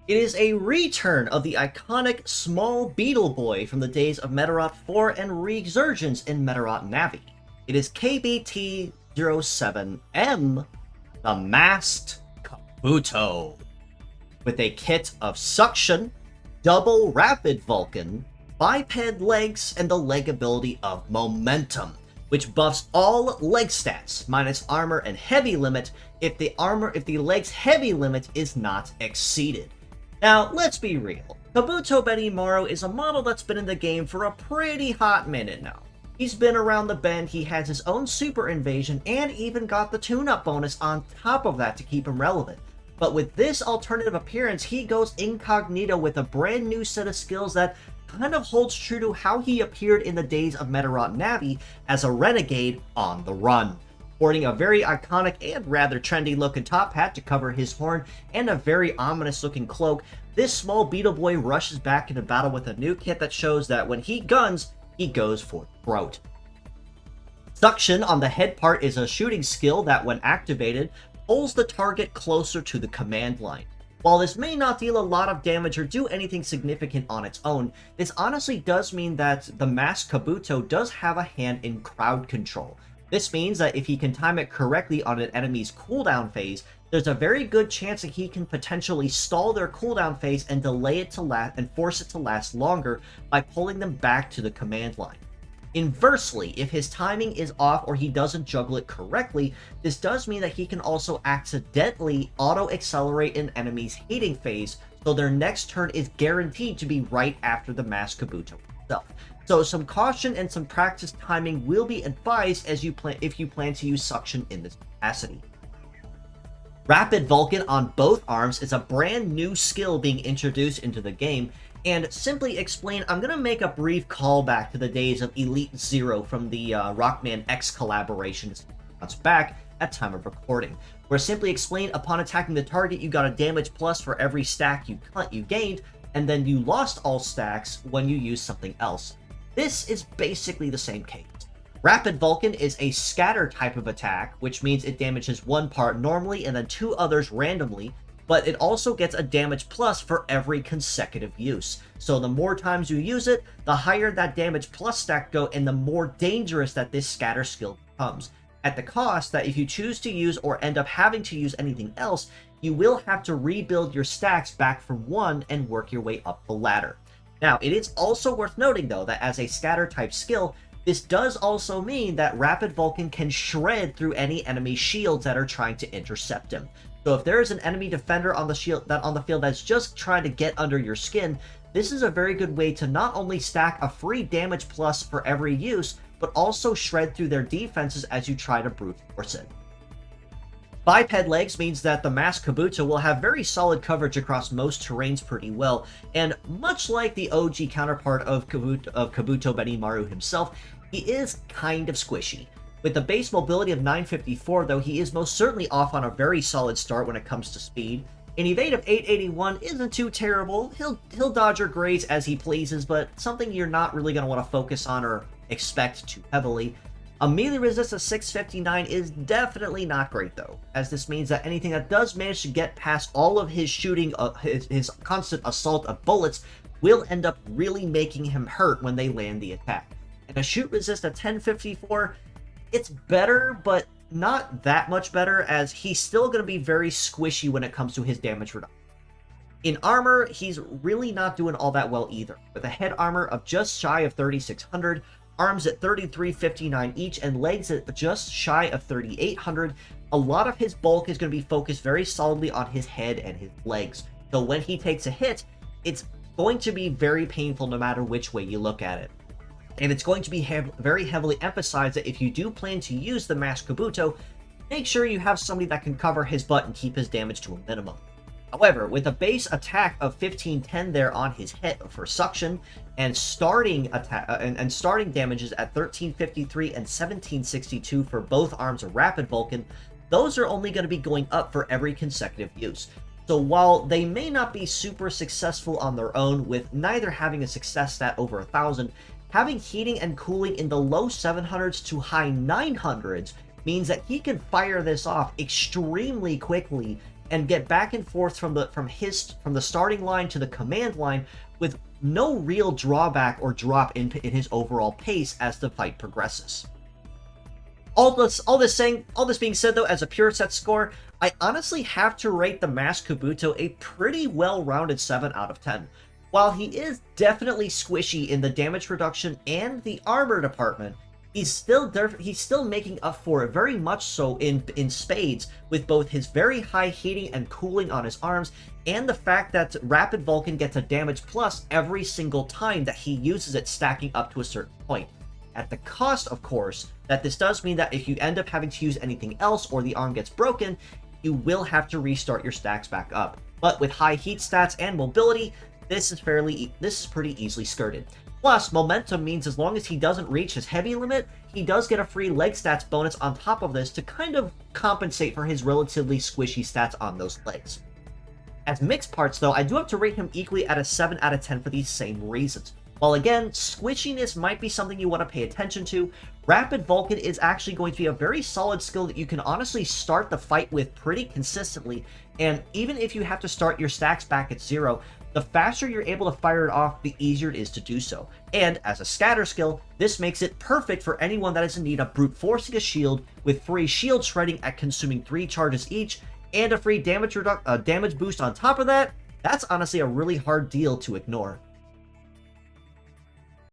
It is a return of the iconic small beetle boy from the days of Medarot 4 and resurgence in Medarot Navi. It is KBT07M, the Masked Kabuto, with a kit of Suction, Double Rapid Vulcan, Biped Legs, and the leg ability of Momentum, which buffs all leg stats, minus armor and heavy limit, if the leg's heavy limit is not exceeded. Now, let's be real. Kabuto Benimaru is a model that's been in the game for a pretty hot minute now. He's been around the bend, he has his own super invasion, and even got the tune-up bonus on top of that to keep him relevant. But with this alternative appearance, he goes incognito with a brand new set of skills that kind of holds true to how he appeared in the days of Medarot Navi as a renegade on the run. Sporting a very iconic and rather trendy looking top hat to cover his horn and a very ominous looking cloak, this small beetle boy rushes back into battle with a new kit that shows that when he guns, he goes for the throat. Suction on the head part is a shooting skill that, when activated, pulls the target closer to the command line. While this may not deal a lot of damage or do anything significant on its own, this honestly does mean that the Masked Kabuto does have a hand in crowd control. This means that if he can time it correctly on an enemy's cooldown phase, there's a very good chance that he can potentially stall their cooldown phase and delay it to last and force it to last longer by pulling them back to the command line. Inversely, if his timing is off or he doesn't juggle it correctly, this does mean that he can also accidentally auto-accelerate an enemy's heating phase, so their next turn is guaranteed to be right after the Masked Kabuto itself. So some caution and some practice timing will be advised if you plan to use Suction in this capacity. Rapid Vulcan on both arms is a brand new skill being introduced into the game, and simply explain, I'm going to make a brief callback to the days of Elite Zero from the Rockman X collaboration months back at time of recording, where simply explain, upon attacking the target, you got a damage plus for every stack you gained, and then you lost all stacks when you used something else. This is basically the same case. Rapid Vulcan is a scatter type of attack, which means it damages one part normally and then two others randomly, but it also gets a damage plus for every consecutive use. So the more times you use it, the higher that damage plus stack go, and the more dangerous that this scatter skill becomes. At the cost that if you choose to use or end up having to use anything else, you will have to rebuild your stacks back from 1 and work your way up the ladder. Now, it is also worth noting, though, that as a scatter-type skill, this does also mean that Rapid Vulcan can shred through any enemy shields that are trying to intercept him. So if there is an enemy defender on the field that's just trying to get under your skin, this is a very good way to not only stack a free damage plus for every use, but also shred through their defenses as you try to brute force it. Biped Legs means that the Masked Kabuto will have very solid coverage across most terrains pretty well, and much like the OG counterpart of Kabuto Benimaru himself, he is kind of squishy. With the base mobility of 954, though, he is most certainly off on a very solid start when it comes to speed. An evade of 881 isn't too terrible. He'll dodge or graze as he pleases, but something you're not really going to want to focus on or expect too heavily. A melee resist of 659 is definitely not great, though, as this means that anything that does manage to get past all of his shooting, his constant assault of bullets, will end up really making him hurt when they land the attack. And a shoot resist of 1054, it's better, but not that much better, as he's still going to be very squishy when it comes to his damage reduction. In armor, he's really not doing all that well either, with a head armor of just shy of 3600, arms at 3359 each, and legs at just shy of 3800. A lot of his bulk is going to be focused very solidly on his head and his legs, so when he takes a hit, it's going to be very painful no matter which way you look at it. And it's going to be very heavily emphasized that if you do plan to use the Masked Kabuto, make sure you have somebody that can cover his butt and keep his damage to a minimum. However, with a base attack of 1510 there on his head for Suction, and starting damages at 1353 and 1762 for both arms of Rapid Vulcan, those are only going to be going up for every consecutive use. So while they may not be super successful on their own, with neither having a success stat over 1000, having heating and cooling in the low 700s to high 900s means that he can fire this off extremely quickly and get back and forth from the starting line to the command line with no real drawback or drop in his overall pace as the fight progresses. All this being said, though, as a pure set score, I honestly have to rate the Masked Kabuto a pretty well-rounded 7 out of 10. While he is definitely squishy in the damage reduction and the armor department, he's still making up for it very much so in spades with both his very high heating and cooling on his arms and the fact that Rapid Vulcan gets a damage plus every single time that he uses it, stacking up to a certain point. At the cost, of course, that this does mean that if you end up having to use anything else or the arm gets broken, you will have to restart your stacks back up. But with high heat stats and mobility, this is pretty easily skirted. Plus, momentum means as long as he doesn't reach his heavy limit, he does get a free leg stats bonus on top of this to kind of compensate for his relatively squishy stats on those legs. As mixed parts, though, I do have to rate him equally at a 7 out of 10 for these same reasons. While again, squishiness might be something you want to pay attention to, Rapid Vulcan is actually going to be a very solid skill that you can honestly start the fight with pretty consistently, and even if you have to start your stacks back at 0, the faster you're able to fire it off, the easier it is to do so. And as a scatter skill, this makes it perfect for anyone that is in need of brute forcing a shield with free shield shredding at consuming 3 charges each, and a free damage boost on top of that. That's honestly a really hard deal to ignore.